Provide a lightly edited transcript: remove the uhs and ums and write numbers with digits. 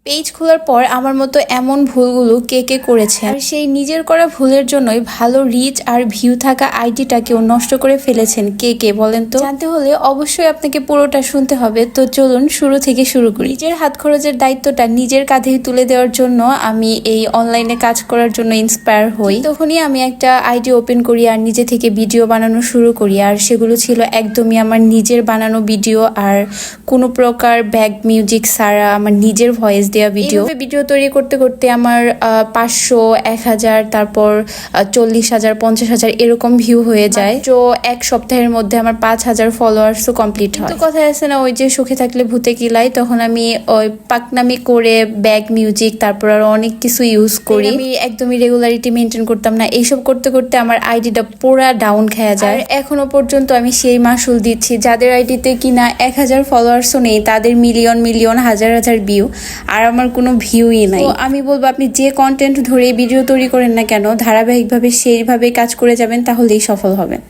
Page খোলার পর আমার মতো এমন ভুলগুলো কে কে করেছেন, আর সেই নিজের করা ভুলের জন্যই ভালো রিচ আর ভিউ থাকা আইডিটাকেও নষ্ট করে ফেলেছেন কে কে বলেন তো? জানতে হলে অবশ্যই আপনাকে পুরোটা শুনতে হবে। তো চলুন শুরু থেকে শুরু করি। নিজের হাত খরচের দায়িত্বটা নিজের কাঁধেই তুলে দেওয়ার জন্য আমি এই অনলাইনে কাজ করার জন্য ইন্সপায়ার হই। তখনই আমি একটা আইডি ওপেন করি আর নিজে থেকে ভিডিও বানানো শুরু করি। আর সেগুলো ছিল একদমই আমার নিজের বানানো ভিডিও, আর কোনো প্রকার ব্যাক মিউজিক ছাড়া আমার নিজের ভয়েস দেওয়া ভিডিও তৈরি করতে করতে আমার 500, 1000, তারপর 40,000, 50,000 এরকম ভিউ হয়ে যায়। তো এক সপ্তাহের মধ্যে আমার 5,000 ফলোয়ার্সও কমপ্লিট হয়। তো কথা আছে না, ওই যে সুখে থাকলে ভূতে কিলাই, তখন আমি ওই পাকনামি করে ব্যাক মিউজিক তারপর আরো অনেক কিছু ইউজ করি। আমি একদমই রেগুলারিটি মেনটেন করতাম না। এইসব করতে করতে আমার আইডিটা পুরা ডাউন খেয়ে যায়। এখনো পর্যন্ত আমি সেই মাসুল দিচ্ছি যাদের আইডিতে কিনা 1000 ফলোয়ার্সও নেই, তাদের মিলিয়ন মিলিয়ন হাজার হাজার ভিউ, আর আমার কোনো ভিউই নাই। তো আমি বলবো আপনি যে কন্টেন্ট ধরে ভিডিও তৈরি করেন না কেন, ধারাবাহিকভাবে সেইভাবে কাজ করে যাবেন, তাহলেই সফল হবেন।